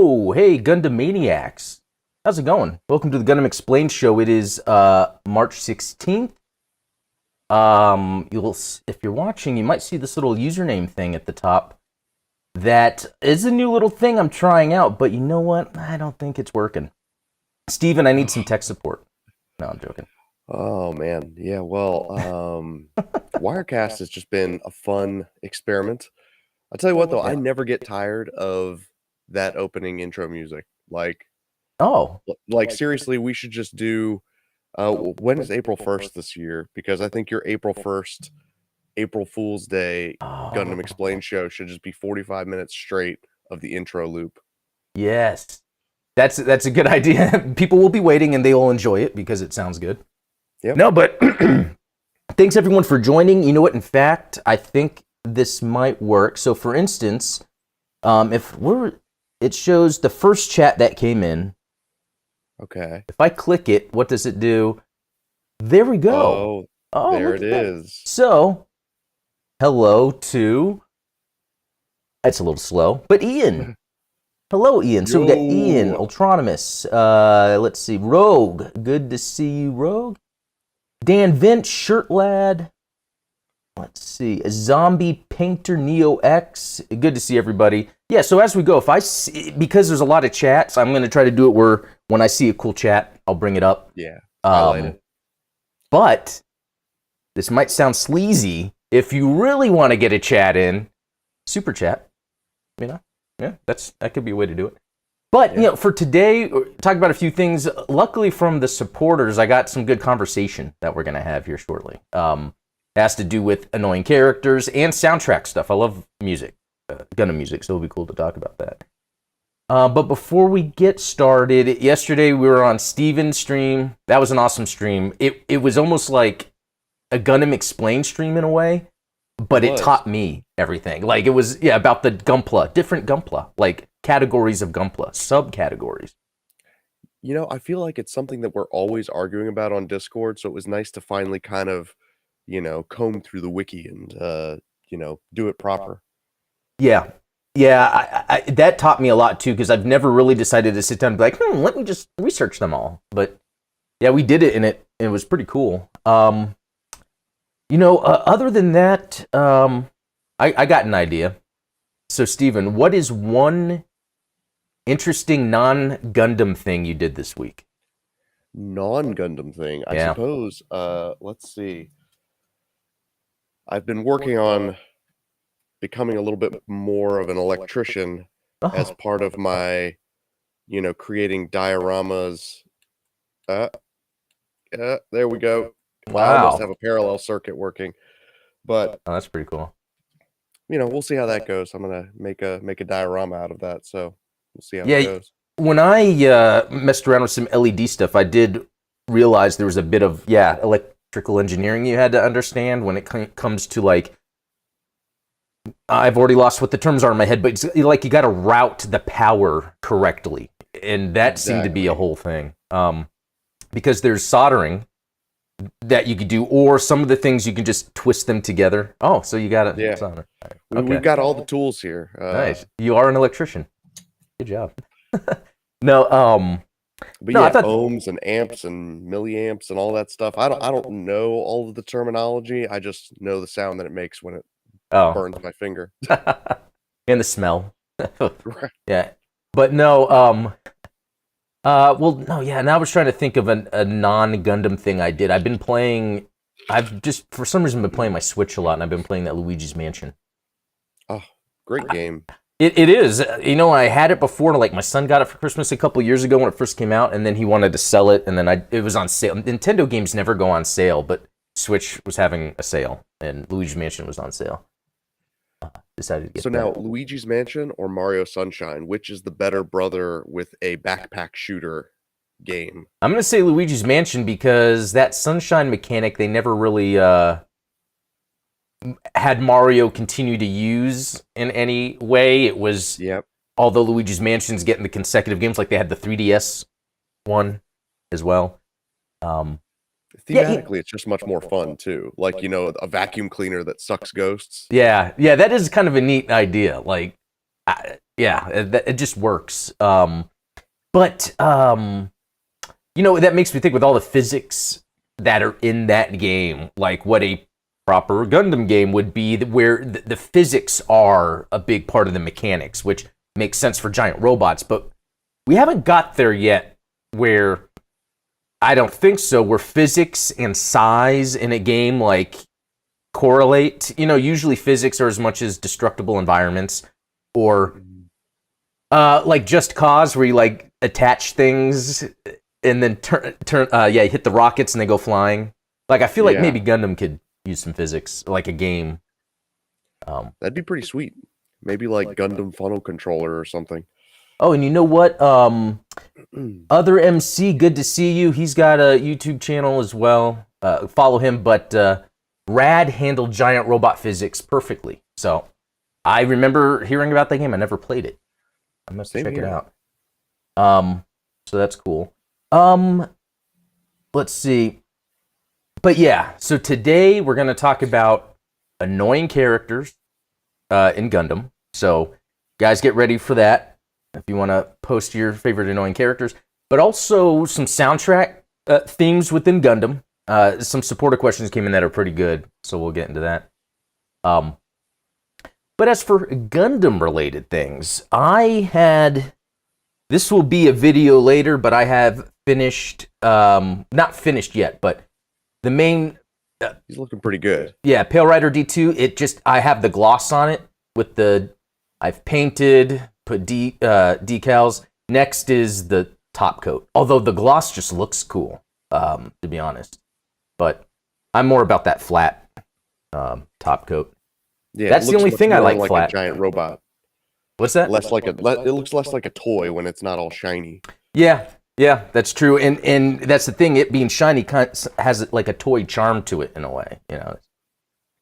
Yo, hey, Gundam Maniacs. How's it going? Welcome to the Gundam Explained show. It is March 16th. If you're watching, you might see this little username thing at the top. That is a new little thing I'm trying out, but you know what? I don't think it's working. Steven, I need some tech support. No, I'm joking. Oh man, yeah. Well, Wirecast has just been a fun experiment. I'll tell you what, though, I never get tired of that opening intro music. Like seriously, we should just do. When is April 1st this year? Because I think your April 1st, April Fool's Day Gundam Explained show should just be 45 minutes straight of the intro loop. Yes, that's a good idea. People will be waiting and they will enjoy it because it sounds good. Yep. No, but thanks everyone for joining. You know what? In fact, I think this might work. So, for instance, it shows the first chat that came in. Okay. If I click it, what does it do? There we go. Oh, there it is. So, hello to. It's a little slow, but Ian. Hello, Ian. So we got Ian, Ultronymous. Let's see, Rogue. Good to see you, Rogue. Dan Vint, Shirt Lad. Let's see, a Zombie Painter Neo X. Good to see everybody. Yeah, so as we go, because there's a lot of chats, I'm going to try to do it where when I see a cool chat, I'll bring it up. Yeah, highlight it. But this might sound sleazy. If you really want to get a chat in, super chat. You know, yeah, that could be a way to do it. But, you know, for today, talk about a few things. Luckily from the supporters, I got some good conversation that we're going to have here shortly. It has to do with annoying characters and soundtrack stuff. I love music, Gundam music, so it'll be cool to talk about that. But before we get started, yesterday we were on Steven's stream. That was an awesome stream. It was almost like a Gundam Explained stream in a way, but it taught me everything. Like, it was, about the Gunpla, different Gunpla, like categories of Gunpla, subcategories. You know, I feel like it's something that we're always arguing about on Discord, so it was nice to finally kind of, comb through the wiki and, do it proper. Yeah. I that taught me a lot, too, because I've never really decided to sit down and be like, let me just research them all. But, yeah, we did it, and it was pretty cool. Other than that, I got an idea. So, Steven, what is one interesting non-Gundam thing you did this week? Non-Gundam thing, I suppose. Let's see. I've been working on becoming a little bit more of an electrician as part of my, creating dioramas. There we go. Wow. I almost have a parallel circuit working, but that's pretty cool. We'll see how that goes. I'm gonna make a diorama out of that, so we'll see how it goes. When I messed around with some LED stuff, I did realize there was a bit of electrical engineering you had to understand when it comes to, like, I've already lost what the terms are in my head, but it's like you got to route the power correctly, and that seemed to be a whole thing. Because there's soldering that you could do, or some of the things you can just twist them together. Oh, so you got it. Solder. Okay. We've got all the tools here. Nice. You are an electrician. Good job. No, but I thought ohms and amps and milliamps and all that stuff. I don't know all of the terminology. I just know the sound that it makes when it burns my finger. And the smell. Right. Yeah. But no, now I was trying to think of a non-Gundam thing I did. I've just, for some reason, been playing my Switch a lot, and I've been playing that Luigi's Mansion. Oh, great game. It is. I had it before, and, like, my son got it for Christmas a couple years ago when it first came out, and then he wanted to sell it, and then it was on sale. Nintendo games never go on sale, but Switch was having a sale, and Luigi's Mansion was on sale. Decided to get now, Luigi's Mansion or Mario Sunshine, which is the better brother with a backpack shooter game? I'm going to say Luigi's Mansion because that Sunshine mechanic they never really had Mario continue to use in any way. It was, although Luigi's Mansion's getting the consecutive games, like they had the 3DS one as well. Thematically, it's just much more fun, too. Like, a vacuum cleaner that sucks ghosts. Yeah, that is kind of a neat idea. Like, Yeah, it just works. But that makes me think with all the physics that are in that game, like what a proper Gundam game would be, where the physics are a big part of the mechanics, which makes sense for giant robots. But we haven't got there yet where, I don't think so, where physics and size in a game like correlate. Usually physics are as much as destructible environments, or like Just Cause, where you like attach things and then hit the rockets and they go flying. Like, I feel like maybe Gundam could use some physics, like a game. That'd be pretty sweet. Maybe like Gundam Funnel Controller or something. Oh, and you know what? Other MC, good to see you. He's got a YouTube channel as well. Follow him, but Rad handled giant robot physics perfectly. So I remember hearing about that game. I never played it. I must check it out. So that's cool. Let's see. But yeah, so today we're going to talk about annoying characters in Gundam. So guys, get ready for that if you want to post your favorite annoying characters. But also some soundtrack themes within Gundam. Some supporter questions came in that are pretty good, so we'll get into that. But as for Gundam-related things, this will be a video later, but I have finished, not finished yet, but the main... He's looking pretty good. Yeah, Pale Rider D2, I have the gloss on it with I've painted, put decals. Next is the top coat. Although the gloss just looks cool, to be honest. But I'm more about that flat top coat. Yeah, that's the only thing I like flat. A giant robot. What's that? It looks less like a toy when it's not all shiny. Yeah, that's true. And that's the thing. It being shiny has like a toy charm to it in a way.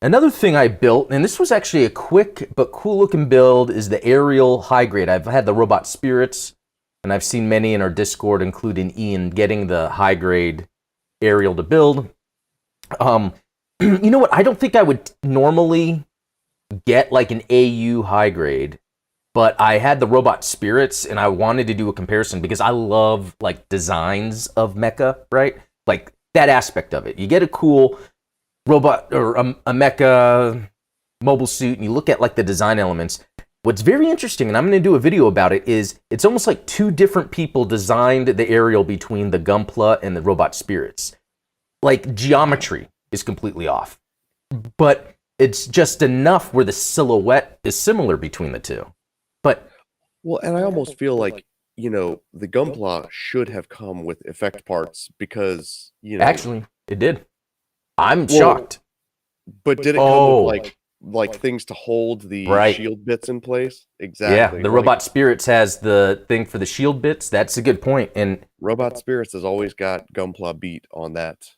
Another thing I built, and this was actually a quick but cool looking build, is the aerial high grade. I've had the robot spirits, and I've seen many in our Discord, including Ian, getting the high grade aerial to build. You know what? I don't think I would normally get like an AU high grade, but I had the robot spirits and I wanted to do a comparison because I love like designs of mecha, right? Like that aspect of it. You get a cool robot or a mecha mobile suit and you look at like the design elements. What's very interesting, and I'm going to do a video about it, is it's almost like two different people designed the aerial between the Gunpla and the robot spirits. Like geometry is completely off, but it's just enough where the silhouette is similar between the two. But and I almost feel like the Gunpla should have come with effect parts because actually it did. I'm shocked. But did it come with like things to hold the shield bits in place? Exactly. Yeah, the robot spirits has the thing for the shield bits. That's a good point. And robot spirits has always got Gunpla beat on that.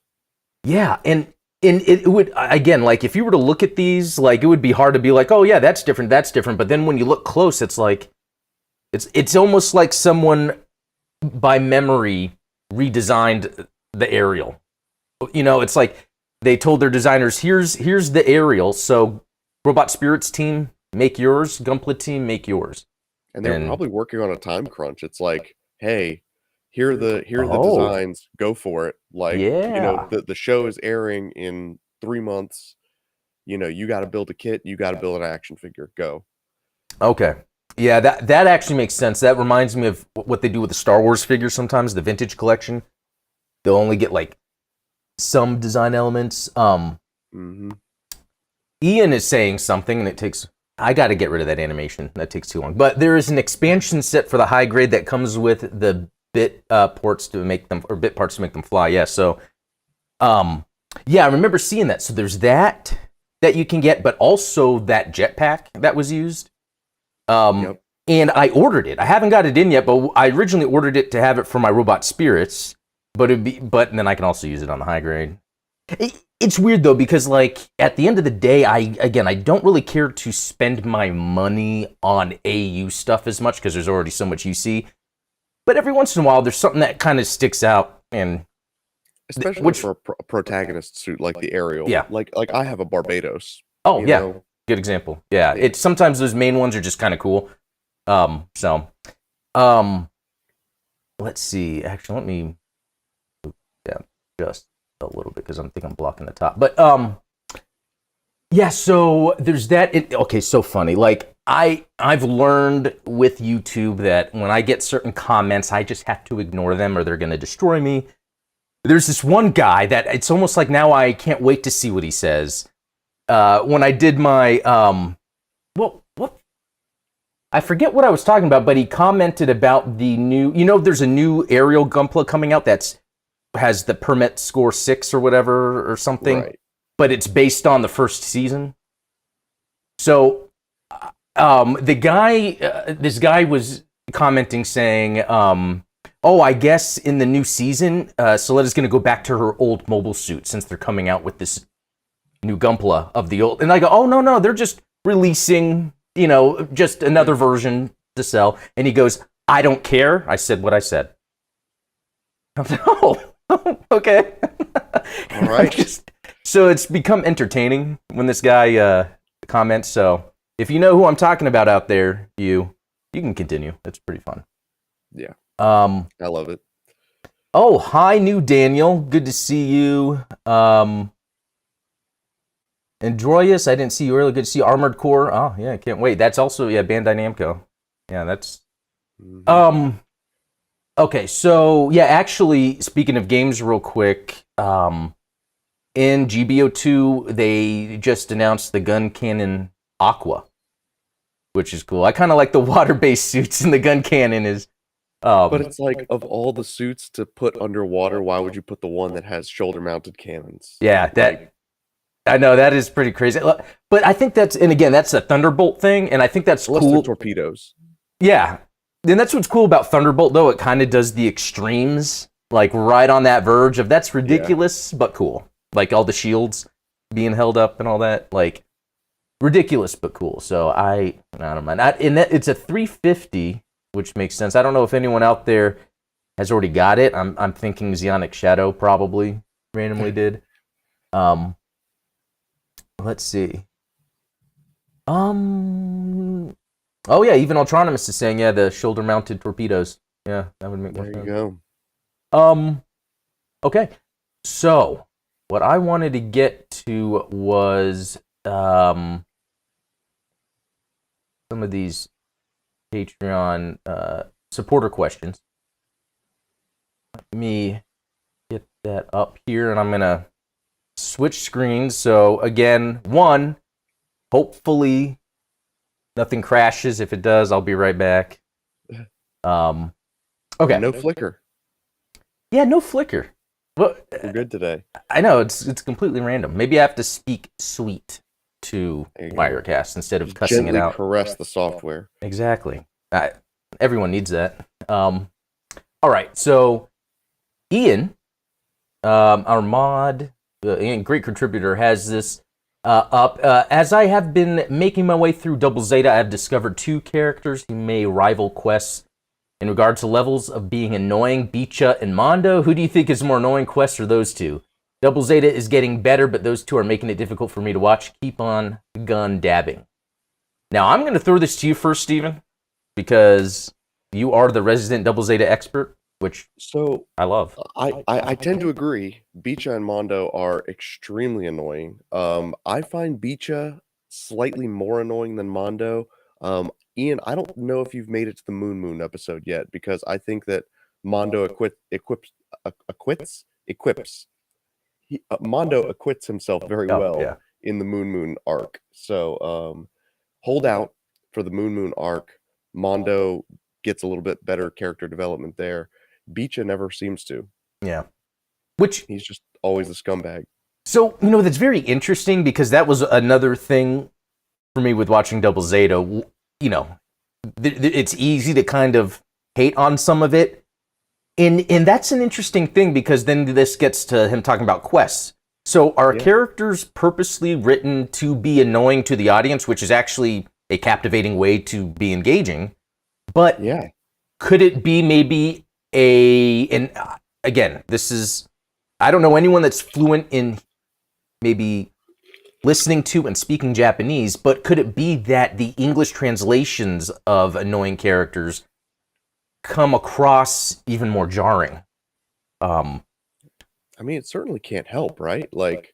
Yeah, and it would, again, like if you were to look at these, like it would be hard to be like, oh yeah, that's different. But then when you look close, it's like, it's almost like someone by memory redesigned the aerial. It's like they told their designers, here's the aerial, so Robot Spirits team, make yours. Gunpla team, make yours. And they're probably working on a time crunch. It's like, hey, here are the designs, go for it. Like, the show is airing in 3 months. You got to build a kit, you got to build an action figure, go. Okay. Yeah, that actually makes sense. That reminds me of what they do with the Star Wars figures sometimes, the vintage collection. They'll only get like some design elements. Ian is saying something, and I got to get rid of that animation. That takes too long. But there is an expansion set for the high grade that comes with the bit ports to make them, or bit parts to make them fly. Yeah. So, I remember seeing that. So there's that you can get, but also that jetpack that was used. And I ordered it. I haven't got it in yet, but I originally ordered it to have it for my robot spirits. But then I can also use it on the high grade. It's weird though, because like at the end of the day, I don't really care to spend my money on AU stuff as much because there's already so much UC. But every once in a while, there's something that kind of sticks out, and especially for a protagonist suit like the aerial. Yeah, like I have a Barbados. Oh yeah, good example. Yeah, it's sometimes those main ones are just kind of cool. So, um, let's see. Actually, let me move down just a little bit because I think I'm blocking the top. But yeah. So there's that. Okay, so funny. Like I've learned with YouTube that when I get certain comments, I just have to ignore them or they're going to destroy me. There's this one guy that it's almost like now I can't wait to see what he says. When I did my what I forget what I was talking about, but he commented about the new, there's a new aerial Gunpla coming out that's has the permit score 6 or whatever or something, Right. but it's based on the first season. So this guy was commenting saying, oh, I guess in the new season, Soletta's going to go back to her old mobile suit since they're coming out with this new Gunpla of the old. And I go, oh, no, they're just releasing, just another version to sell. And he goes, I don't care. I said what I said. Oh, okay. All right. So it's become entertaining when this guy comments. So if you know who I'm talking about out there, you can continue. It's pretty fun. Yeah. I love it. Oh, hi, new Daniel. Good to see you. Androyus, I didn't see you earlier. Good to see you. Armored Core. Oh, yeah, I can't wait. That's also, Bandai Namco. Yeah, that's... Mm-hmm. Okay, so, yeah, actually, speaking of games real quick, in GBO2, they just announced the gun cannon Aqua, which is cool. I kind of like the water-based suits, and the gun cannon is... but it's like, of all the suits to put underwater, why would you put the one that has shoulder-mounted cannons? Yeah, I know, that is pretty crazy. But I think that's a Thunderbolt thing, and I think that's cool. Torpedoes. Yeah. And that's what's cool about Thunderbolt, though. It kind of does the extremes, like right on that verge of that's ridiculous, but cool. Like all the shields being held up and all that. Like, ridiculous, but cool. So I don't mind. It's a 350, which makes sense. I don't know if anyone out there has already got it. I'm thinking Xeonic Shadow probably randomly did. Let's see. Oh yeah, even Ultronomus is saying the shoulder-mounted torpedoes. Yeah, that would make more sense. There you go. Okay. So, what I wanted to get to was some of these Patreon supporter questions. Let me get that up here, and I'm gonna switch screens. So again, hopefully nothing crashes. If it does, I'll be right back. Okay. No flicker. Yeah, no flicker. Well, we're good today. I know it's completely random. Maybe I have to speak sweet to Wirecast instead of cussing it out. Caress the software. Exactly. Everyone needs that. All right. So Ian, our mod. Great contributor, has this up. As I have been making my way through Double Zeta, I have discovered 2 characters who may rival Quest in regard to levels of being annoying, Bicha and Mondo. Who do you think is more annoying, Quest or those 2? Double Zeta is getting better, but those 2 are making it difficult for me to watch. Keep on gun dabbing. Now, I'm going to throw this to you first, Steven, because you are the resident Double Zeta expert. Which I love. I tend to agree. Bicha and Mondo are extremely annoying. I find Bicha slightly more annoying than Mondo. Ian, I don't know if you've made it to the Moon episode yet, because I think that Mondo equips. Mondo acquits himself very well in the Moon arc. So hold out for the Moon arc. Mondo gets a little bit better character development there. Bicha never seems to. Yeah. Which he's just always a scumbag. So, that's very interesting because that was another thing for me with watching Double Zeta. It's easy to kind of hate on some of it. And that's an interesting thing because then this gets to him talking about quests. So are characters purposely written to be annoying to the audience, which is actually a captivating way to be engaging? But could it be maybe and again, this is, I don't know anyone that's fluent in maybe listening to and speaking Japanese, but could it be that the English translations of annoying characters come across even more jarring? I mean, it certainly can't help, right? Like,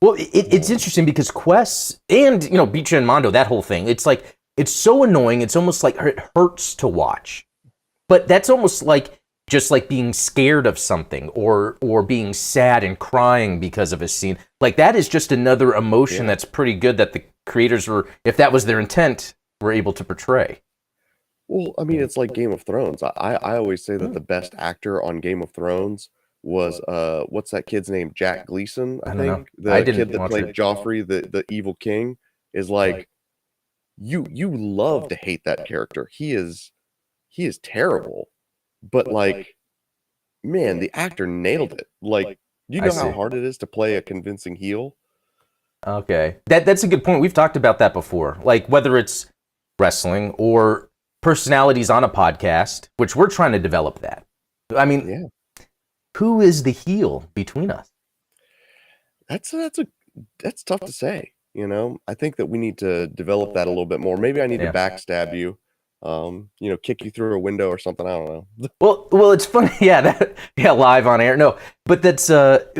well, it's interesting because Quest and Bicha and Mondo, that whole thing, it's like it's so annoying. It's almost like it hurts to watch, but that's almost like just like being scared of something or being sad and crying because of a scene. Like that is just another emotion that's pretty good that the creators were, if that was their intent, were able to portray. well, I mean, it's like Game of Thrones. I always say that the best actor on Game of Thrones was what's that kid's name? Jack Gleason, I I don't know. think. The I didn't kid that watch played it. Joffrey, the evil king, is like you love to hate that character. He is terrible. But like, man, the actor nailed it. Like, you I know how see. hard it is to play a convincing heel? Okay, that's a good point. We've talked about that before. Like whether it's wrestling or personalities on a podcast, which we're trying to develop that. I mean, Yeah. who is the heel between us? That's tough to say, you know? I think that we need to develop that a little bit more. Maybe I need to backstab you, kick you through a window or something. I don't know. Well, it's funny, live on air. No, but that's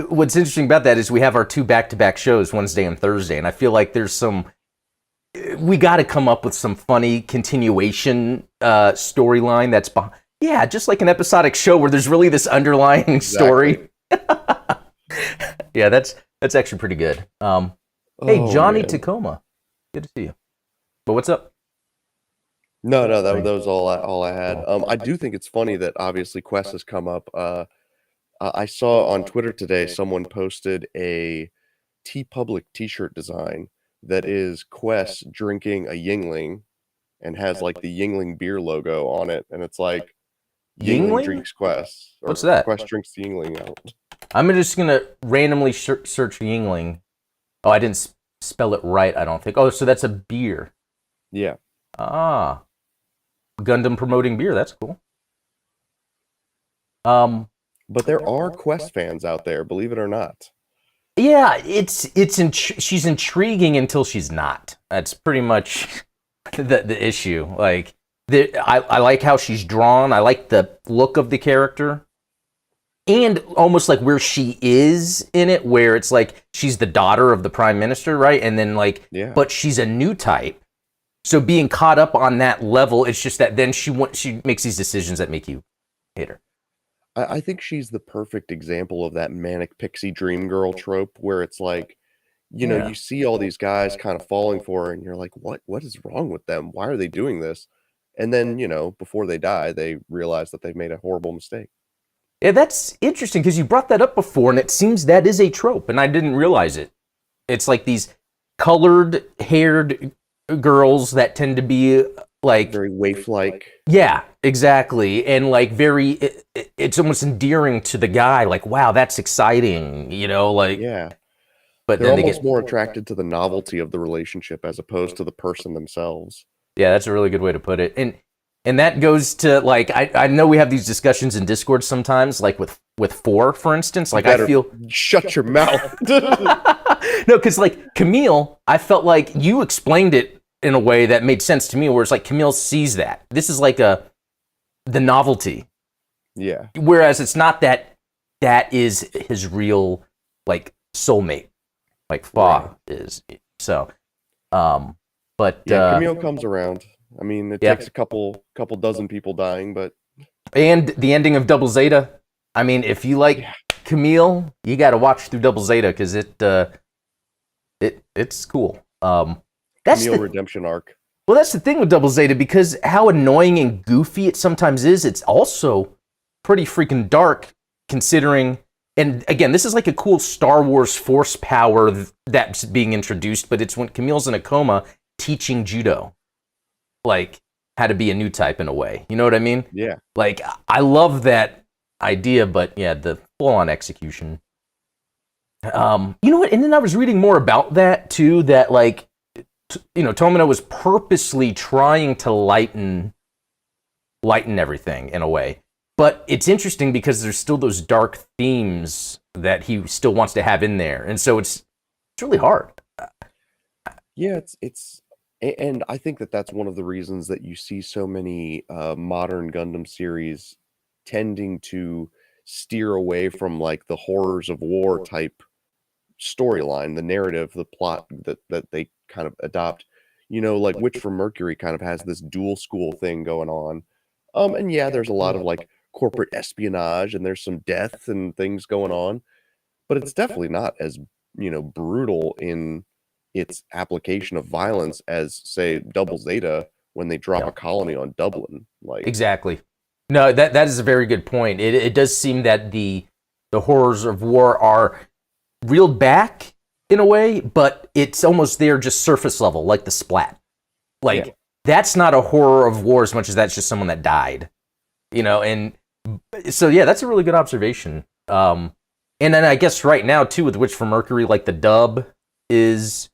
what's interesting about that is we have our two back-to-back shows, Wednesday and Thursday, and I feel like we got to come up with some funny continuation storyline that's behind. Yeah, just like an episodic show where there's really this underlying story. Yeah, that's actually pretty good. Hey, Jonnytacoma, good to see you. But what's up? No, that was all I had. I do think it's funny that obviously Quest has come up. I saw on Twitter today someone posted a TeePublic T-shirt design that is Quest drinking a Yingling and has like the Yingling beer logo on it, and it's like Yingling drinks Quest. Or What's that? Quest drinks the Yingling out. I'm just gonna randomly search Yingling. Oh, I didn't spell it right, I don't think. Oh, so that's a beer. Yeah. Ah. Gundam promoting beer, that's cool. But there are Quest fans out there, believe it or not. Yeah, she's intriguing until she's not. That's pretty much the issue. Like I like how she's drawn. I like the look of the character. And almost like where she is in it, where it's like she's the daughter of the prime minister, right? And then but she's a new type. So being caught up on that level, it's just that then she makes these decisions that make you hate her. I think she's the perfect example of that manic pixie dream girl trope where it's like, you see all these guys kind of falling for her and you're like, what is wrong with them? Why are they doing this? And then, before they die, they realize that they've made a horrible mistake. Yeah, that's interesting because you brought that up before and it seems that is a trope and I didn't realize it. It's like these colored haired girls that tend to be like very waif-like. Yeah, exactly. And like it's almost endearing to the guy. Like, wow, that's exciting, Yeah. But they're then almost they get more attracted to the novelty of the relationship as opposed to the person themselves. Yeah, that's a really good way to put it. And that goes to like I know we have these discussions in Discord sometimes, like with 4, for instance. Like I feel shut your mouth. No, because like Camille, I felt like you explained it in a way that made sense to me, where it's like Camille sees that. This is like the novelty. Yeah. Whereas it's not that is his real like soulmate, like Fa is. So, but Camille comes around. I mean, it takes a couple dozen people dying, but and the ending of Double Zeta. I mean, if you like Camille, you got to watch through Double Zeta because it's cool. That's Camille redemption arc. Well, that's the thing with Double Zeta, because how annoying and goofy it sometimes is, it's also pretty freaking dark, considering, and again, this is like a cool Star Wars force power that's being introduced, but it's when Camille's in a coma teaching judo, like how to be a new type in a way. You know what I mean? Yeah. Like, I love that idea, but yeah, the full-on execution. You know what? And then I was reading more about that too, that like, Tomino was purposely trying to lighten everything in a way. But it's interesting because there's still those dark themes that he still wants to have in there. And so it's really hard. Yeah, and I think that that's one of the reasons that you see so many modern Gundam series tending to steer away from like the horrors of war type storyline, the narrative, the plot that they kind of adopt. You know, like Witch from Mercury kind of has this dual school thing going on. And yeah, there's a lot of like corporate espionage and there's some death and things going on, but it's definitely not as, brutal in its application of violence as, say, Double Zeta when they drop Yeah. a colony on Dublin. Like, Exactly. No, that is a very good point. It does seem that the horrors of war are reeled back in a way, but it's almost there just surface level, like the splat. Like Yeah. that's not a horror of war as much as that's just someone that died. And so yeah, that's a really good observation. And then I guess right now too with Witch from Mercury, like the dub is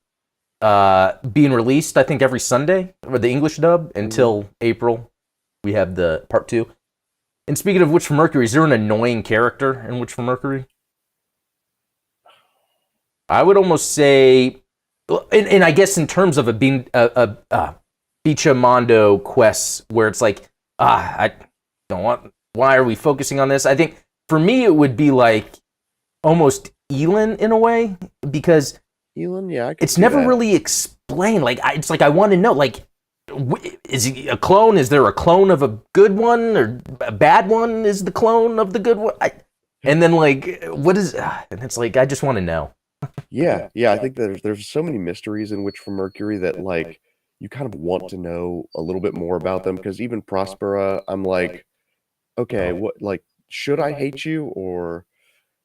being released, I think every Sunday, or the English dub until April. We have the part 2. And speaking of Witch from Mercury, is there an annoying character in Witch from Mercury? I would almost say, and I guess in terms of a Bicha quest, where it's like, I don't want. Why are we focusing on this? I think for me it would be like almost Elin in a way, because Elon, yeah, I could it's see never that. really explained. Like, it's like I want to know, like, is he a clone? Is there a clone of a good one, or a bad one is the clone of the good one? And then like, what is? And it's like I just want to know. Yeah, I think there's so many mysteries in Witch from Mercury that like you kind of want to know a little bit more about them because even Prospera, I'm like, okay, what like should I hate you or?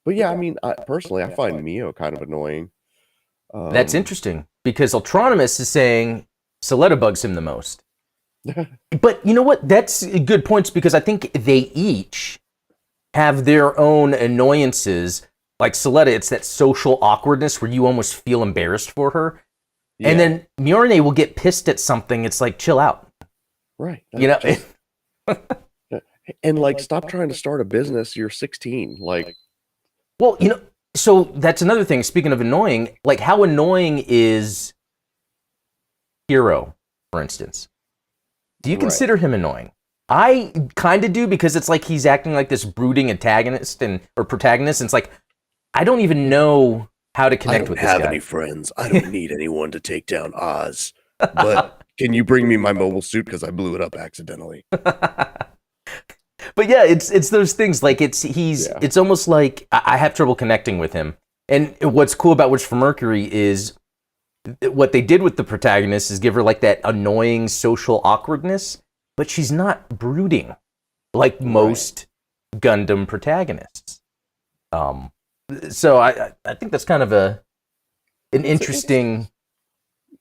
But yeah, I mean, personally, I find Mio kind of annoying. That's interesting because Ultronimus is saying Soletta bugs him the most. But you know what? That's good points because I think they each have their own annoyances. Like Soletta, it's that social awkwardness where you almost feel embarrassed for her. Yeah, And then Mjorne will get pissed at something. It's like, chill out. right. You know? And like, stop trying to start a business. You're 16. Like, Well, so that's another thing. Speaking of annoying, like how annoying is Hero, for instance? Do you Right. consider him annoying? I kind of do because it's like he's acting like this brooding antagonist or protagonist. And it's like, I don't even know how to I connect don't with this have guy. any friends. I don't need anyone to take down Oz. But can you bring me my mobile suit because I blew it up accidentally? But yeah, it's those things. Like Yeah. it's almost like I have trouble connecting with him. And what's cool about Witch from Mercury is what they did with the protagonist is give her like that annoying social awkwardness, but she's not brooding like most Gundam protagonists. So I think that's kind of an interesting.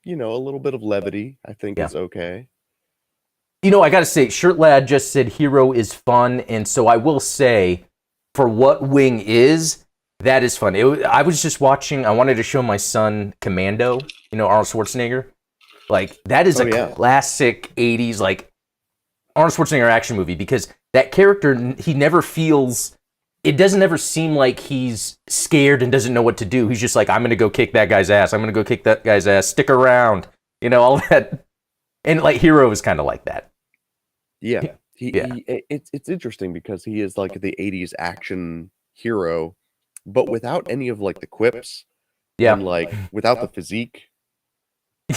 A little bit of levity, I think, Yeah. is okay. I gotta say, Shirt Lad just said Hero is fun, and so I will say, for what Wing is, that is fun. I was just watching. I wanted to show my son Commando. Arnold Schwarzenegger. Like that is classic '80s like Arnold Schwarzenegger action movie because that character he never feels. It doesn't ever seem like he's scared and doesn't know what to do. He's just like, I'm gonna go kick that guy's ass. I'm gonna go kick that guy's ass. Stick around. All that. And like Hero is kind of like that. Yeah. It's interesting because he is like the 80s action hero, but without any of like the quips. Yeah. And like without the physique.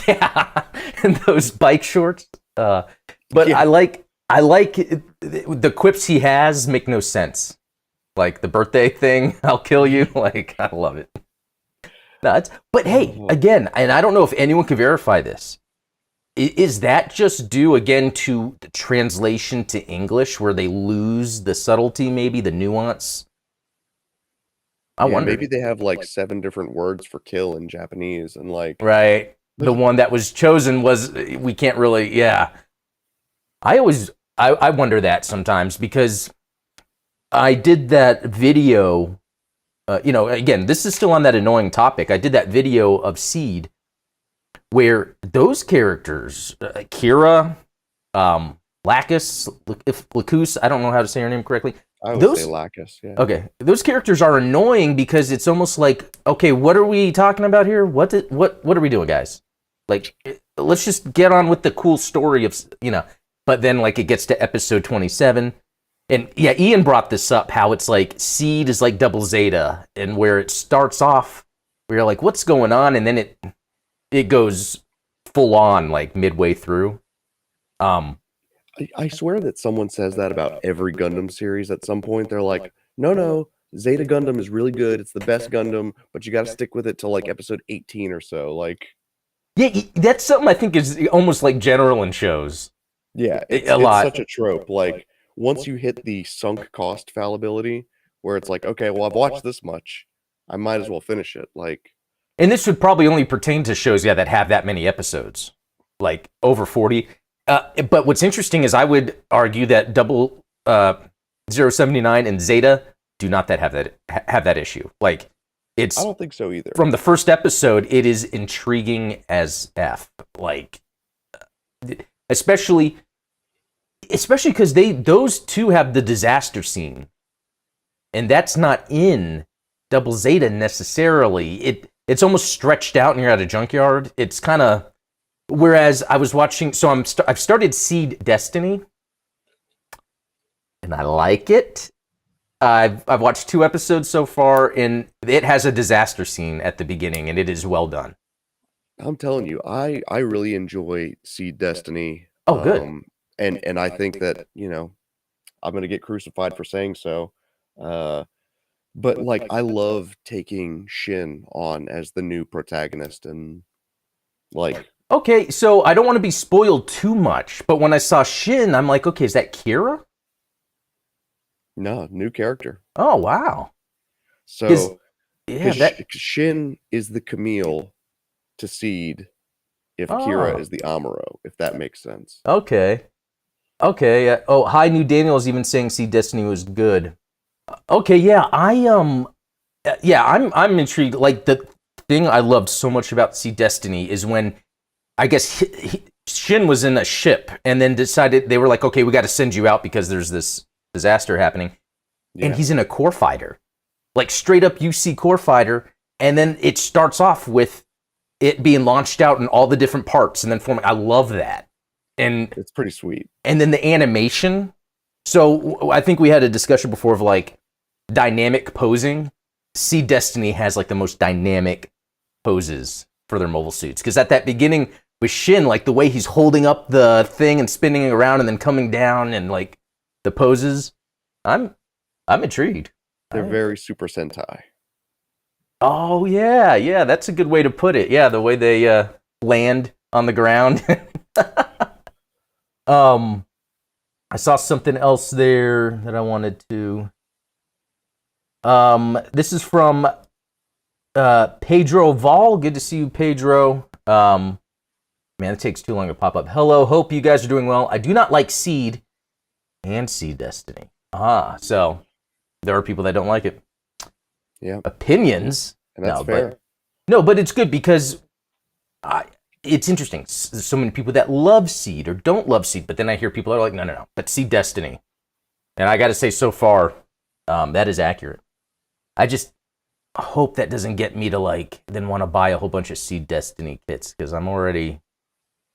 Yeah. And those bike shorts. But Yeah. I like the quips he has make no sense. Like the birthday thing, I'll kill you. Like I love it. But hey, again, and I don't know if anyone can verify this. Is that just due again to the translation to English where they lose the subtlety, maybe the nuance? I wonder. Maybe they have like 7 different words for kill in Japanese and like Right. The one that was chosen was we can't really. Yeah. I wonder that sometimes because I did that video. Again, this is still on that annoying topic. I did that video of Seed. Where those characters, Kira, Lacus, I don't know how to say her name correctly, I would say those Lacus. Yeah. okay, those characters are annoying because it's almost like, okay, what are we talking about here? What are we doing, guys? Like, let's just get on with the cool story of, you know. But then, like, it gets to episode 27, and yeah, Ian brought this up, how it's like Seed is like double Zeta, and where it starts off, where you're like, what's going on, and then it goes full on like midway through. I swear that someone says that about every Gundam series at some point. They're like, no, Zeta Gundam is really good. It's the best Gundam, but you got to stick with it till like episode 18 or so. Like, Yeah, that's something I think is almost like general in shows. yeah, it's lot. such a trope. Like, once you hit the sunk cost fallibility, where it's like, okay, well, I've watched this much, I might as well finish it. Like, And this would probably only pertain to shows, yeah, that have that many episodes, like over 40. But what's interesting is I would argue that 079 and Zeta do not have that issue. Like, it's I don't think so either. from the first episode, it is intriguing as F. Like, especially because those two have the disaster scene, and that's not in Double Zeta necessarily. It's almost stretched out, and you're at a junkyard. It's kind of, whereas I was watching, so I've started Seed Destiny, and I like it. I've watched 2 episodes so far, and it has a disaster scene at the beginning, and it is well done. I'm telling you, I really enjoy Seed Destiny. Oh, good. And I think that, you know, I'm gonna get crucified for saying so. But like, I love taking Shin on as the new protagonist, and like, Okay, so I don't want to be spoiled too much, but when I saw Shin, I'm like, okay, is that Kira? no, new character. Oh, wow. So Yeah, that. Shin is the Camille to Seed, if Kira Oh. is the Amuro, if that makes sense. Okay. Oh, hi, New Daniel is even saying Seed Destiny was good. Okay, yeah, I'm intrigued. Like, the thing I loved so much about Seed Destiny is when, I guess, Shin was in a ship and then decided, they were like, okay, we got to send you out because there's this disaster happening. Yeah. And he's in a core fighter, like straight up UC core fighter. And then it starts off with it being launched out in all the different parts and then forming. I love that. And It's pretty sweet. and then the animation. So I think we had a discussion before of like dynamic posing. Seed Destiny has like the most dynamic poses for their mobile suits. Because at that beginning with Shin, like the way he's holding up the thing and spinning it around and then coming down and like the poses, I'm intrigued. They're very Super Sentai. Oh yeah, that's a good way to put it. Yeah, the way they land on the ground. I saw something else there that I wanted to. This is from Pedro Val. Good to see you, Pedro. Man, it takes too long to pop up. Hello, hope you guys are doing well. I do not like Seed and Seed Destiny. So there are people that don't like it. Yeah. Opinions. And that's No, fair. But it's good because it's interesting. There's so many people that love Seed or don't love Seed, but then I hear people are like, no, but Seed Destiny. And I got to say, so far, that is accurate. I just hope that doesn't get me to like then want to buy a whole bunch of Seed Destiny kits because I'm already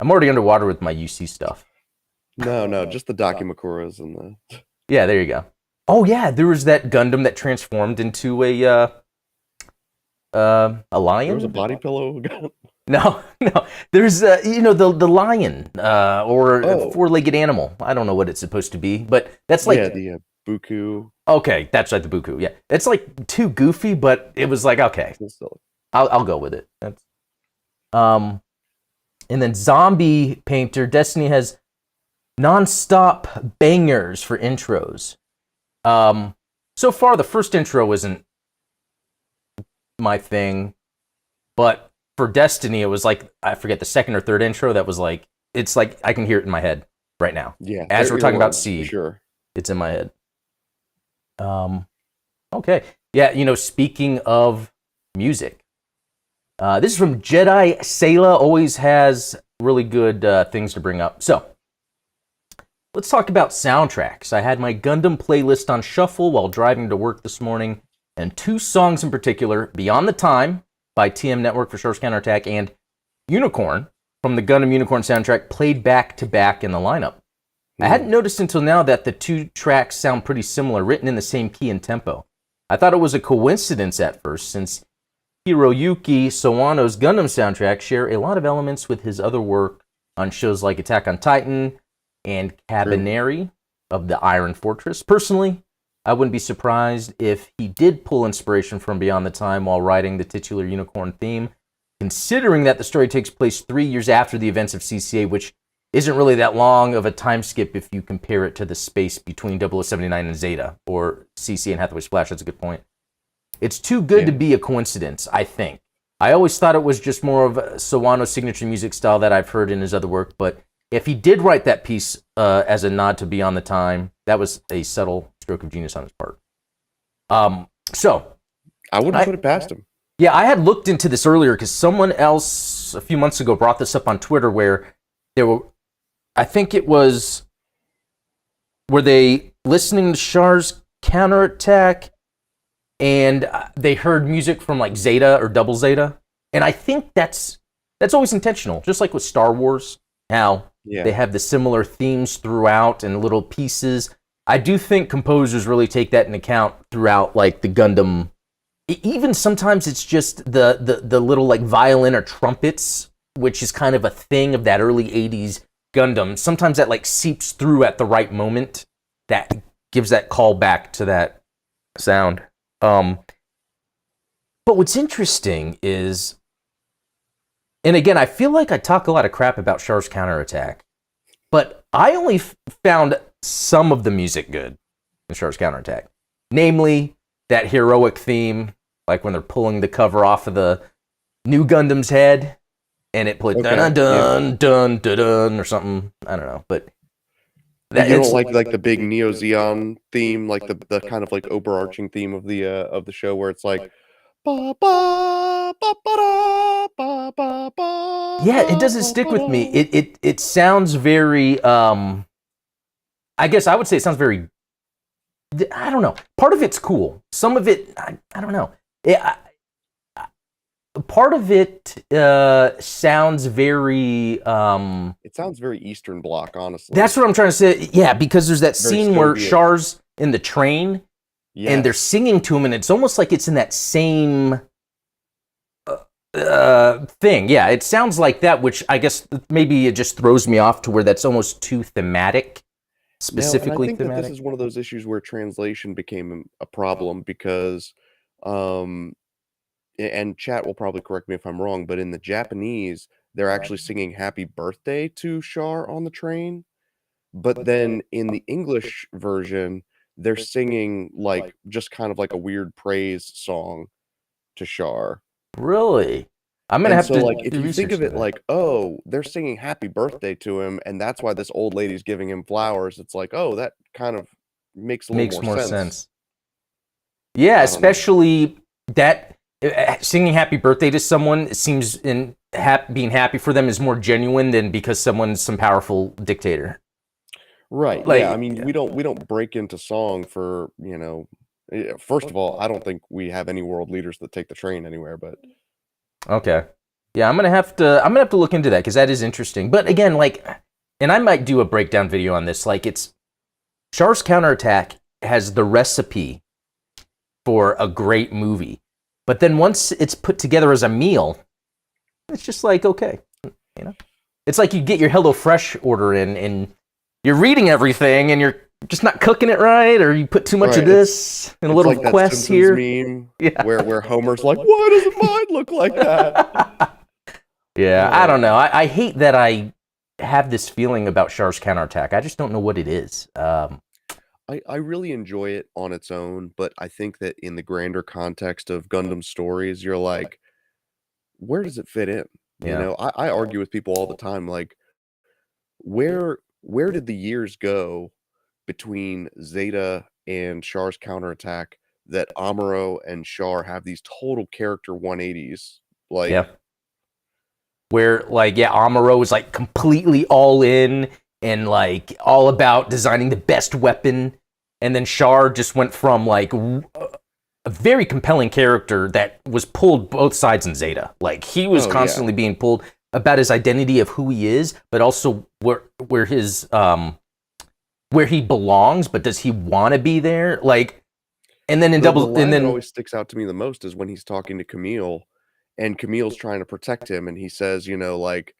underwater with my UC stuff. No, just the Dakimakuras and the. Yeah, there you go. Oh yeah, there was that Gundam that transformed into a lion. There was a body pillow. No. There's the lion or Oh. four-legged animal. I don't know what it's supposed to be, but that's like the Buku. okay, that's right, the Buku. Yeah, it's like too goofy, but it was like okay, I'll go with it. That's and then Zombie Painter Destiny has non-stop bangers for intros. So far the first intro isn't my thing, but for Destiny it was like I forget the second or third intro that was like it's like I can hear it in my head right now. Yeah. As we're talking about earworms, Seed, sure. it's in my head. Okay. Yeah, speaking of music, this is from Jedi Sayla, always has really good things to bring up. So, let's talk about soundtracks. I had my Gundam playlist on shuffle while driving to work this morning, and two songs in particular, Beyond the Time by TM Network for Char's Counterattack and Unicorn from the Gundam Unicorn soundtrack played back to back in the lineup. I hadn't noticed until now that the two tracks sound pretty similar, written in the same key and tempo. I thought it was a coincidence at first, since Hiroyuki Sawano's Gundam soundtrack share a lot of elements with his other work on shows like Attack on Titan and Cabaneri of the Iron Fortress. Personally, I wouldn't be surprised if he did pull inspiration from Beyond the Time while writing the titular Unicorn theme, considering that the story takes place 3 years after the events of CCA, which isn't really that long of a time skip if you compare it to the space between 0079 and Zeta, or CCA and Hathaway Splash. That's a good point. It's too good to be a coincidence, I think. I always thought it was just more of Sawano's signature music style that I've heard in his other work, but if he did write that piece as a nod to Beyond the Time, that was a subtle stroke of genius on his part. So I wouldn't put it past him. Yeah, I had looked into this earlier because someone else a few months ago brought this up on Twitter where there were, I think it was, were they listening to Char's Counterattack and they heard music from like Zeta or Double Zeta? And I think that's always intentional, just like with Star Wars, how they have the similar themes throughout and little pieces. I do think composers really take that into account throughout, like the Gundam. Even sometimes it's just the little like violin or trumpets, which is kind of a thing of that early 80s Gundam. Sometimes that like seeps through at the right moment. That gives that call back to that sound. But what's interesting is, and again, I feel like I talk a lot of crap about Char's Counterattack, but I only found some of the music good in Char's Counterattack. Namely, that heroic theme, like when they're pulling the cover off of the new Gundam's head, and it played dun dun dun dun dun or something. I don't know, but that, you don't like the big Neo Zeon theme, like the kind of like overarching theme of the show, where it's like ba ba ba ba ba ba ba. Yeah, it doesn't stick with me. It sounds very. I guess I would say it sounds very. I don't know. Part of it's cool. Some of it, I don't know. Part of it sounds very. It sounds very Eastern Bloc, honestly. That's what I'm trying to say. Yeah, because there's that scene where Char's in the train, and they're singing to him, and it's almost like it's in that same thing. Yeah, it sounds like that, which I guess maybe it just throws me off to where that's almost too thematic. Specifically, I think that this is one of those issues where translation became a problem because, and chat will probably correct me if I'm wrong, but in the Japanese, they're actually singing "Happy Birthday" to Char on the train, but then in the English version, they're singing like just kind of like a weird praise song to Char. Really? I'm gonna have to like if you think of it like, oh, they're singing happy birthday to him, and that's why this old lady's giving him flowers. It's like, oh, that kind of makes a little more sense. Yeah, especially that singing happy birthday to someone seems being happy for them is more genuine than because someone's some powerful dictator. Right. Like, yeah. I mean, we don't break into song for, first of all, I don't think we have any world leaders that take the train anywhere, but. Okay. Yeah, I'm gonna have to look into that because that is interesting. But again, like, and I might do a breakdown video on this. Like, it's Char's Counterattack has the recipe for a great movie, but then once it's put together as a meal, it's just like okay, it's like you get your HelloFresh order in, and you're reading everything, and you're just not cooking it right, or you put too much of this and a little like quest here. Meme where Homer's like, why doesn't mine look like that? Yeah, I don't know. I hate that I have this feeling about Char's Counterattack. I just don't know what it is. I really enjoy it on its own, but I think that in the grander context of Gundam stories, you're like, where does it fit in? I argue with people all the time, like, where did the years go between Zeta and Char's Counterattack that Amuro and Char have these total character 180s? Like, where, like, Amuro is like completely all in. and like all about designing the best weapon. And then Char just went from like a very compelling character that was pulled both sides in Zeta. Like he was constantly being pulled about his identity of who he is, but also where his where he belongs. But does he want to be there? Like, and then in the line that always sticks out to me the most is when he's talking to Camille, and Camille's trying to protect him, and he says, like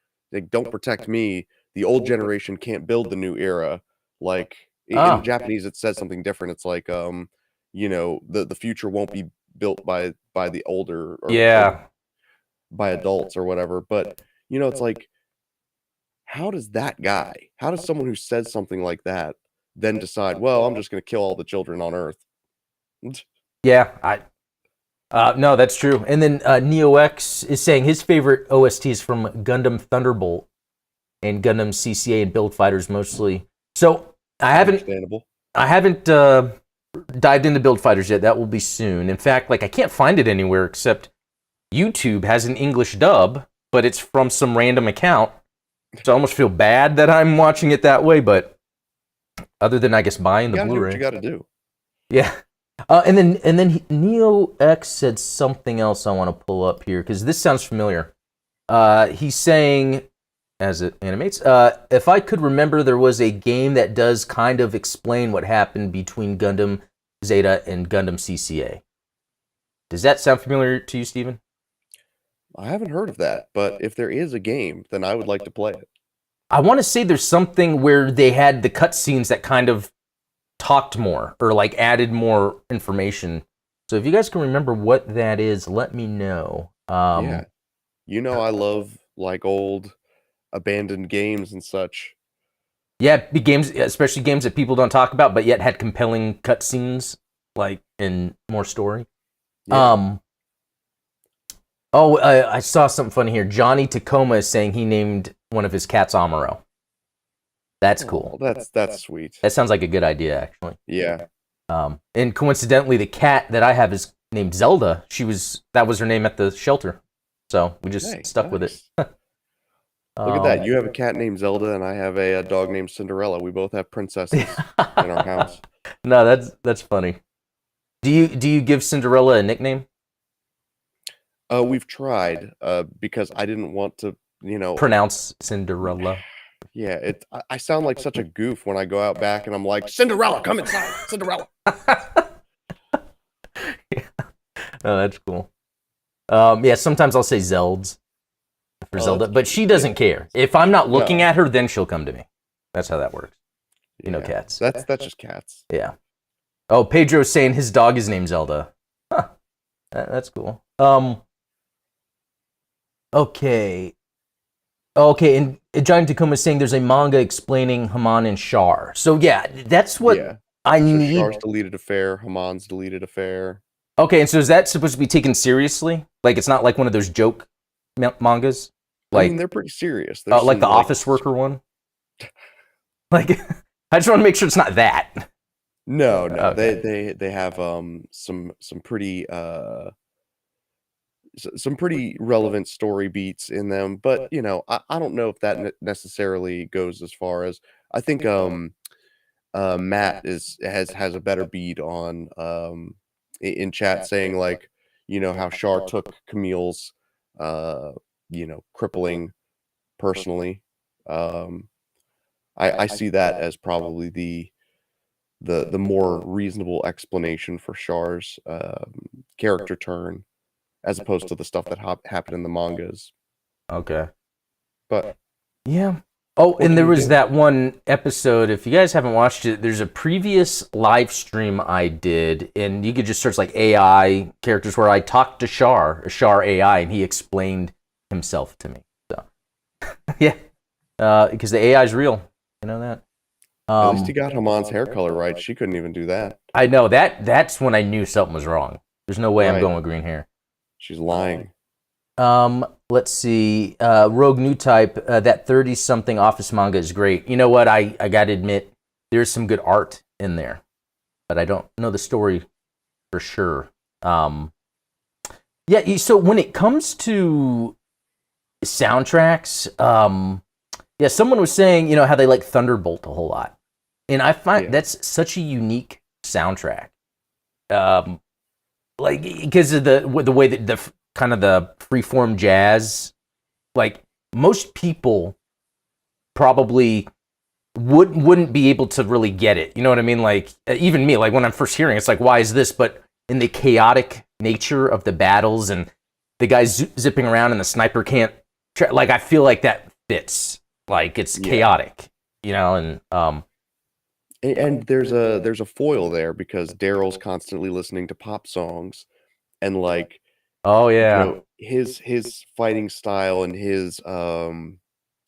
don't protect me. The old generation can't build the new era. Like in Japanese, it says something different. It's like, the future won't be built by the older or by adults or whatever. But it's like, how does someone who says something like that then decide, well, I'm just going to kill all the children on Earth? Yeah, no, that's true. And then NeoX is saying his favorite OST is from Gundam Thunderbolt and Gundam CCA and Build Fighters mostly. So I haven't dived into Build Fighters yet. That will be soon. In fact, like I can't find it anywhere except YouTube has an English dub, but it's from some random account. So I almost feel bad that I'm watching it that way. But other than I guess buying the Blu-ray, what you got to do. Yeah. And then NeoX said something else I want to pull up here because this sounds familiar. He's saying, as it animates, if I could remember, there was a game that does kind of explain what happened between Gundam Zeta and Gundam CCA. Does that sound familiar to you, Steven? I haven't heard of that, but if there is a game, then I would like to play it. I want to say there's something where they had the cutscenes that kind of talked more or like added more information. So if you guys can remember what that is, let me know. I love like old abandoned games and such. Yeah, games, especially games that people don't talk about, but yet had compelling cutscenes, like and more story. Yeah. I saw something funny here. Jonnytacoma is saying he named one of his cats Amuro. That's cool. That's sweet. That sounds like a good idea, actually. Yeah. And coincidentally, the cat that I have is named Zelda. That was her name at the shelter, so we just stuck with it. Look at that! You have a cat named Zelda, and I have a dog named Cinderella. We both have princesses in our house. No, that's funny. Do you give Cinderella a nickname? We've tried because I didn't want to, pronounce Cinderella. Yeah, I sound like such a goof when I go out back and I'm like, Cinderella, come inside, Cinderella. Yeah. Oh, that's cool. Sometimes I'll say Zelds for Zelda, but she doesn't care. If I'm not looking at her, then she'll come to me. That's how that works. Cats. That's just cats. Yeah. Oh, Pedro's saying his dog is named Zelda. Huh. That's cool. Okay, and Jonnytacoma is saying there's a manga explaining Haman and Char. So yeah, that's what I need. Char's deleted affair, Haman's deleted affair. Okay, and so is that supposed to be taken seriously? Like it's not like one of those joke mangas? Like, I mean, they're pretty serious. Like the office worker one? Like, I just want to make sure it's not that. No. Okay. They have some pretty some pretty relevant story beats in them, but I don't know if that necessarily goes as far as I think. Matt has a better beat on in chat saying like how Char took Camille's crippling personally. I see that as probably the more reasonable explanation for Char's character turn, as opposed to the stuff that happened in the mangas. Okay. But yeah. Oh, and there was that one episode, if you guys haven't watched it, there's a previous live stream I did, and you could just search like AI characters where I talked to Char AI, and he explained himself to me. So, yeah. Because the AI is real. You know that? At least he got Haman's hair color right. She couldn't even do that. I know. That's when I knew something was wrong. There's no way I'm going with green hair. She's lying. Let's see. Rouge Newtype, that 30-something office manga is great. You know what? I gotta admit, there's some good art in there, but I don't know the story for sure. So when it comes to soundtracks, Yeah, someone was saying, how they like Thunderbolt a whole lot. And I find that's such a unique soundtrack. Like, because of the way that the kind of the freeform jazz, like, most people probably wouldn't be able to really get it. You know what I mean? Like, even me, like, when I'm first hearing it, it's like, why is this? But in the chaotic nature of the battles and the guys zipping around and the sniper can't, like, I feel like that fits. Like, it's chaotic, and there's a foil there because Daryl's constantly listening to pop songs, and like, his fighting style and his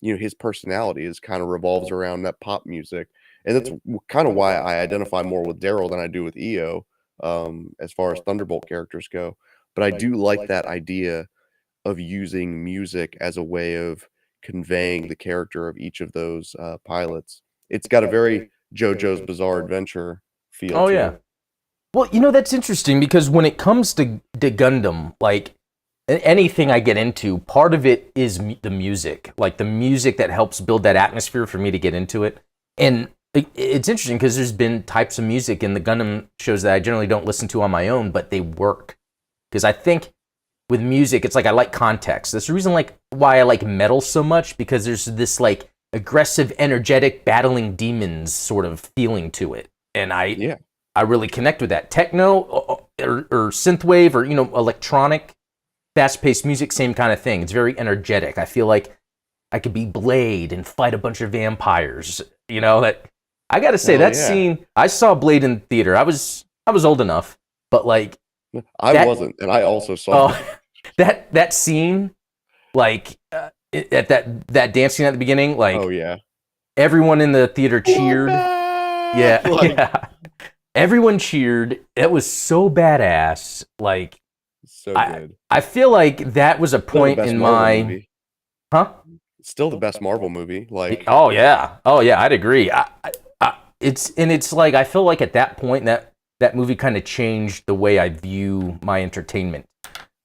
his personality is kind of revolves around that pop music, and that's kind of why I identify more with Daryl than I do with EO, as far as Thunderbolt characters go. But I do like that idea of using music as a way of conveying the character of each of those pilots. It's got a very JoJo's Bizarre Adventure feel to it. Well, that's interesting because when it comes to Gundam, like anything I get into, part of it is the music, like the music that helps build that atmosphere for me to get into it. And it's interesting because there's been types of music in the Gundam shows that I generally don't listen to on my own, but they work. Because I think with music, it's like I like context. That's the reason why I like metal so much, because there's this like aggressive, energetic, battling demons sort of feeling to it. And I really connect with that. Techno or synthwave or electronic, fast-paced music, same kind of thing. It's very energetic. I feel like I could be Blade and fight a bunch of vampires. That I got to say scene. I saw Blade in theater. I was old enough, but like I wasn't, and I also saw that scene, like at that dance scene at the beginning, like everyone in the theater cheered. Everyone cheered. It was so badass. Like, so good. I feel like that was a point in my movie. Still the best Marvel movie. Like, oh yeah, I'd agree. It's like I feel like at that point that movie kind of changed the way I view my entertainment.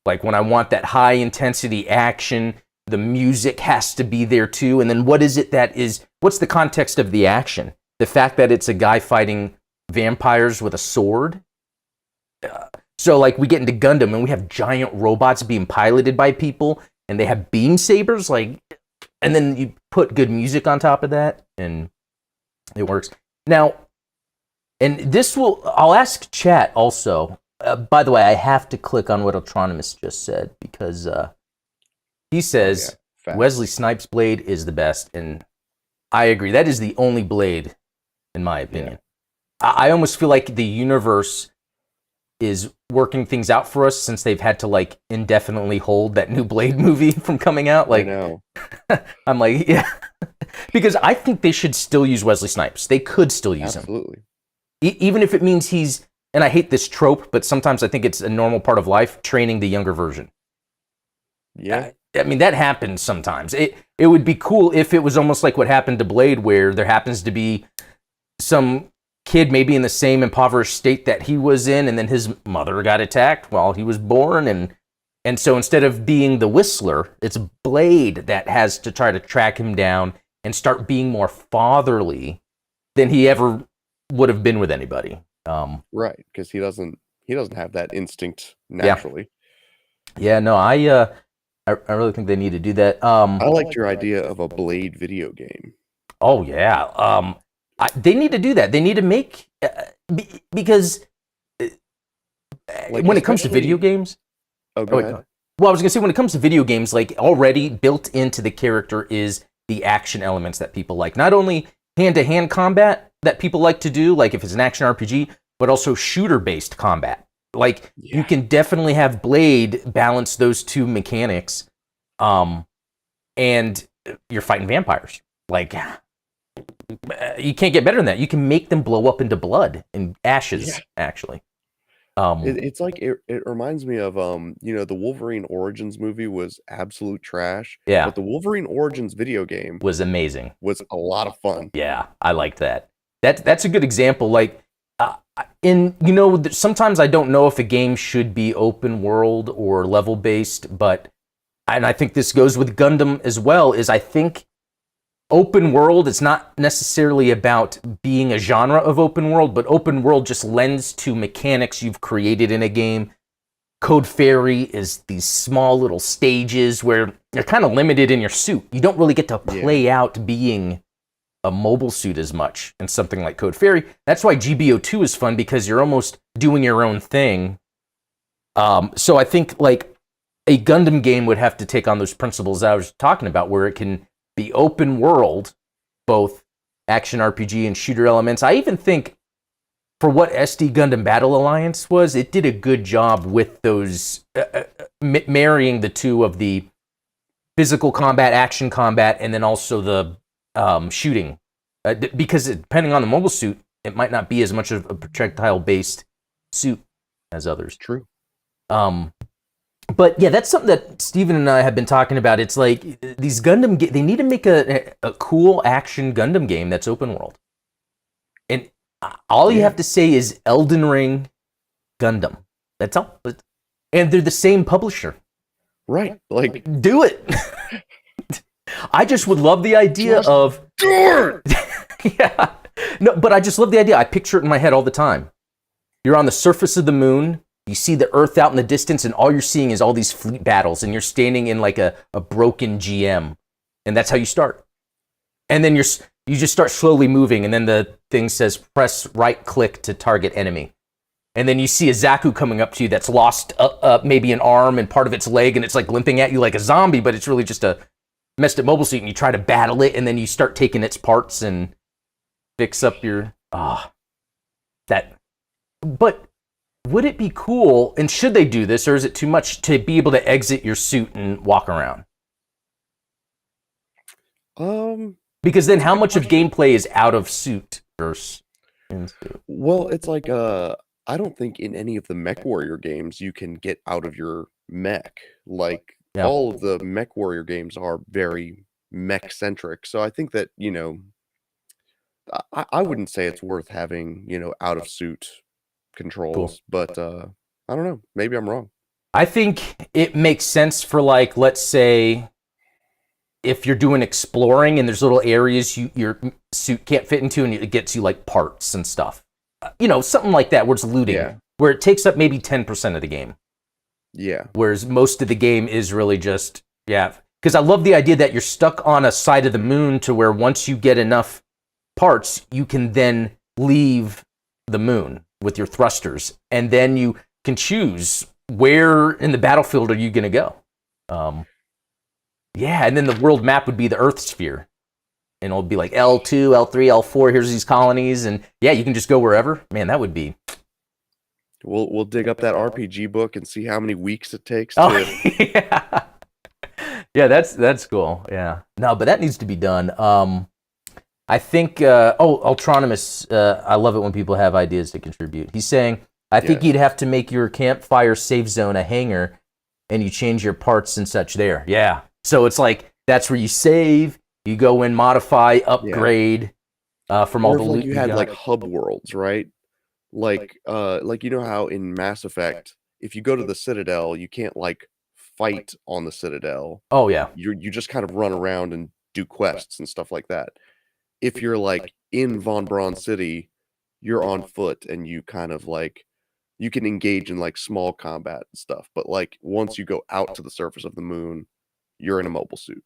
Like when I want that high intensity action, the music has to be there too. And then what's the context of the action? The fact that it's a guy fighting vampires with a sword. So like we get into Gundam and we have giant robots being piloted by people and they have beam sabers, like, and then you put good music on top of that and it works. Now, and I'll ask chat also. By the way, I have to click on what Autonomous just said because he says Wesley Snipes' Blade is the best, and I agree. That is the only Blade, in my opinion. I almost feel like the universe is working things out for us since they've had to like indefinitely hold that new Blade movie from coming out. Like, I know. I'm like, because I think they should still use Wesley Snipes. They could still use him. Absolutely. Even if it means he's, and I hate this trope, but sometimes I think it's a normal part of life, training the younger version. Yeah. I mean, that happens sometimes. It would be cool if it was almost like what happened to Blade, where there happens to be some kid maybe in the same impoverished state that he was in, and then his mother got attacked while he was born, and so instead of being the Whistler, it's Blade that has to try to track him down and start being more fatherly than he ever would have been with anybody. Right, because he doesn't have that instinct naturally. No, I really think they need to do that. I liked your idea of a Blade video game. Oh yeah, they need to do that. They need to make because when it comes to video games. Oh, go ahead. Well, I was gonna say when it comes to video games, like already built into the character is the action elements that people like. Not only hand-to-hand combat that people like to do, like if it's an action RPG, but also shooter-based combat. Like you can definitely have Blade balance those two mechanics, and you're fighting vampires. Like you can't get better than that. You can make them blow up into blood and ashes. Actually, it's like it reminds me of the Wolverine Origins movie was absolute trash. Yeah, but the Wolverine Origins video game was amazing. Was a lot of fun. Yeah, I liked that. That's a good example. Like. Sometimes I don't know if a game should be open world or level based, and I think this goes with Gundam as well, is I think open world is not necessarily about being a genre of open world, but open world just lends to mechanics you've created in a game. Code Fairy is these small little stages where you're kind of limited in your suit. You don't really get to play out being a mobile suit as much in something like Code Fairy. That's why GBO2 is fun, because you're almost doing your own thing. So I think like a Gundam game would have to take on those principles I was talking about, where it can be open world, both action RPG and shooter elements. I even think for what SD Gundam Battle Alliance was, it did a good job with those, marrying the two of the physical combat, action combat, and then also the shooting. Because depending on the mobile suit, it might not be as much of a projectile-based suit as others. True. But yeah, that's something that Steven and I have been talking about. It's like these Gundam, they need to make a cool action Gundam game that's open world. And all you have to say is Elden Ring Gundam. That's all. And they're the same publisher. Right. Like, do it. I just would love the idea of... Yeah. No, but I just love the idea. I picture it in my head all the time. You're on the surface of the moon. You see the Earth out in the distance, and all you're seeing is all these fleet battles, and you're standing in like a broken GM, and that's how you start. And then you just start slowly moving, and then the thing says press right click to target enemy. And then you see a Zaku coming up to you that's lost maybe an arm and part of its leg, and it's like limping at you like a zombie, but it's really just a messed up mobile suit, and you try to battle it, and then you start taking its parts and fix up your... But would it be cool, and should they do this, or is it too much to be able to exit your suit and walk around? Because then how much of gameplay is out of suit versus in suit? Well, it's like, I don't think in any of the Mech Warrior games you can get out of your mech. Like, all of the Mech Warrior games are very mech-centric. So I think that, you know, I wouldn't say it's worth having, you know, out-of-suit controls, but I don't know. Maybe I'm wrong. I think it makes sense for, like, let's say if you're doing exploring and there's little areas your suit can't fit into, and it gets you like parts and stuff. You know, something like that where it's looting, where it takes up maybe 10% of the game. Yeah. Whereas most of the game is really just, because I love the idea that you're stuck on a side of the moon to where once you get enough parts, you can then leave the moon with your thrusters, and then you can choose where in the battlefield are you going to go. And then the world map would be the Earth sphere, and it'll be like L2, L3, L4. Here's these colonies, and you can just go wherever. Man, that would be. We'll dig up that RPG book and see how many weeks it takes. Yeah, that's cool. Yeah, no, but that needs to be done. I think, Ultronomus, I love it when people have ideas to contribute. He's saying, I think you'd have to make your campfire safe zone a hangar, and you change your parts and such there. Yeah. So it's like, that's where you save, you go in, modify, upgrade from all the loot you had, like, hub worlds, right? Like, you know how in Mass Effect, if you go to the Citadel, you can't, like, fight on the Citadel. Oh, yeah. You just kind of run around and do quests and stuff like that. If you're like in Von Braun City, you're on foot and you kind of like, you can engage in like small combat and stuff. But like once you go out to the surface of the moon, you're in a mobile suit.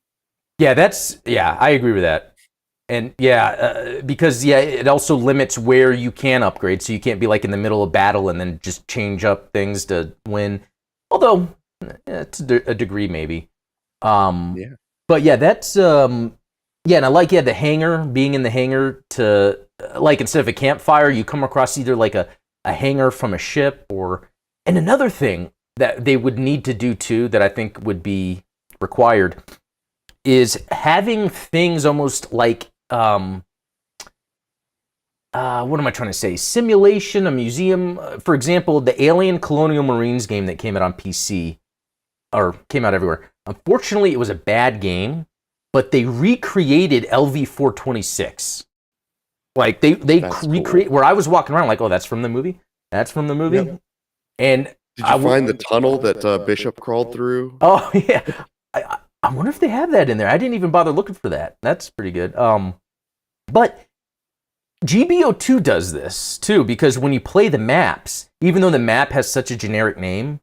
Yeah, I agree with that. And because it also limits where you can upgrade. So you can't be like in the middle of battle and then just change up things to win. Although, it's a degree maybe. But that's... and I like, the hangar, being in the hangar to, like, instead of a campfire, you come across either, like, a hangar from a ship or... And another thing that they would need to do, too, that I think would be required, is having things almost like, what am I trying to say? Simulation, a museum. For example, the Alien Colonial Marines game that came out on PC, or came out everywhere. Unfortunately, it was a bad game. But they recreated LV-426. Like, they recreate... Where I was walking around like, oh, that's from the movie? That's from the movie? Yep. And... Did you find the tunnel that Bishop crawled through? Oh, yeah. I wonder if they have that in there. I didn't even bother looking for that. That's pretty good. But GBO2 does this too, because when you play the maps, even though the map has such a generic name,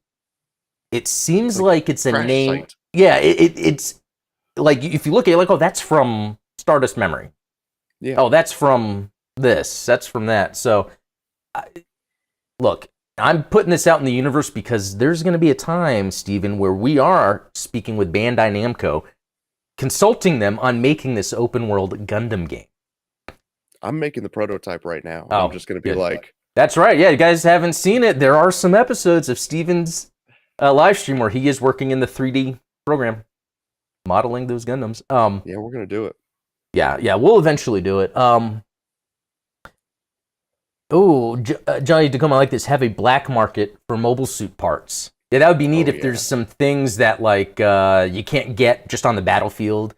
it seems like it's a name. Site. Yeah, it's like if you look at it, like, oh, that's from Stardust Memory. Yeah. Oh, that's from this. That's from that. So, look, I'm putting this out in the universe because there's going to be a time, Steven, where we are speaking with Bandai Namco, consulting them on making this open world Gundam game. I'm making the prototype right now. Oh, I'm just going to be good. like... That's right. Yeah, you guys haven't seen it. There are some episodes of Steven's live stream where he is working in the 3D program, modeling those Gundams. Yeah, we're going to do it. Yeah, we'll eventually do it. Jonnytacoma, I like this. Have a black market for mobile suit parts. Yeah, that would be neat if there's some things that like you can't get just on the battlefield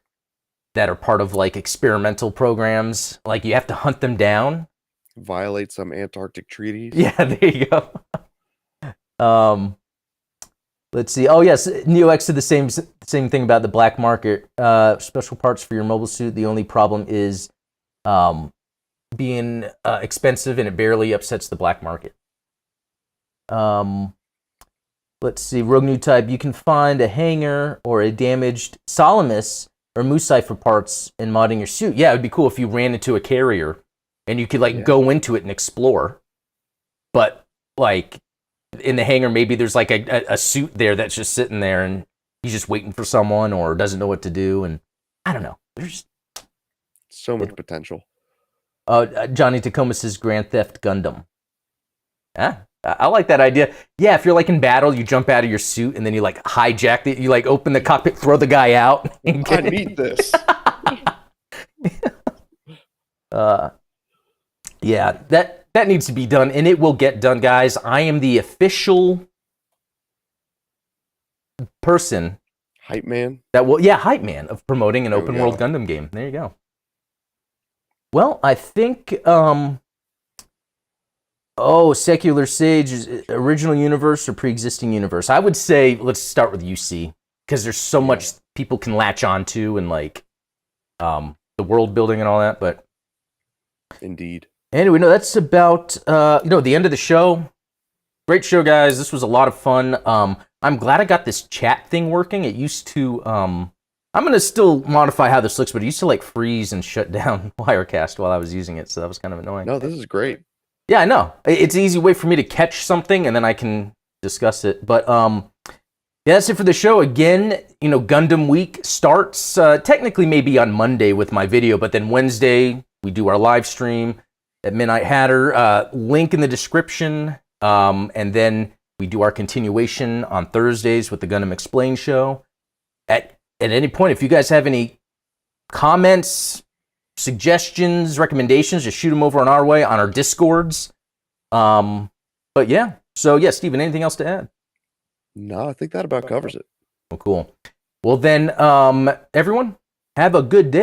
that are part of like experimental programs. Like you have to hunt them down. Violate some Antarctic treaties. Yeah, there you go. Let's see. Oh yes, NeoX did the same thing about the black market. Special parts for your mobile suit. The only problem is being expensive, and it barely upsets the black market. Let's see. Rouge Newtype. You can find a hanger or a damaged Salamis or Musai for parts in modding your suit. Yeah, it'd be cool if you ran into a carrier and you could like go into it and explore. But like in the hangar, maybe there's like a suit there that's just sitting there and he's just waiting for someone or doesn't know what to do. And I don't know. There's so much potential. Jonnytacoma says Grand Theft Gundam. I like that idea. Yeah, if you're like in battle, you jump out of your suit and then you like hijack it. You like open the cockpit, throw the guy out. I need this. Yeah, that needs to be done, and it will get done, guys. I am the official person. Hype man? Hype man of promoting an open world Gundam game. There you go. Well, I think, Secular Sage, is original universe or pre-existing universe? I would say let's start with UC, because there's so much people can latch onto and like the world building and all that, but... Indeed. Anyway, no, that's about, the end of the show. Great show, guys. This was a lot of fun. I'm glad I got this chat thing working. It used to, I'm going to still modify how this looks, but it used to like freeze and shut down Wirecast while I was using it, so that was kind of annoying. No, this is great. Yeah, I know. It's an easy way for me to catch something, and then I can discuss it. But, that's it for the show. Again, Gundam Week starts technically maybe on Monday with my video, but then Wednesday we do our live stream at Midnight Hatter. Link in the description. And then we do our continuation on Thursdays with the Gundam Explained show. At any point, if you guys have any comments, suggestions, recommendations, just shoot them over on our way on our Discords. But yeah. So yeah, Steven, anything else to add? No, I think that about covers it. Well, cool. Well then, everyone, have a good day.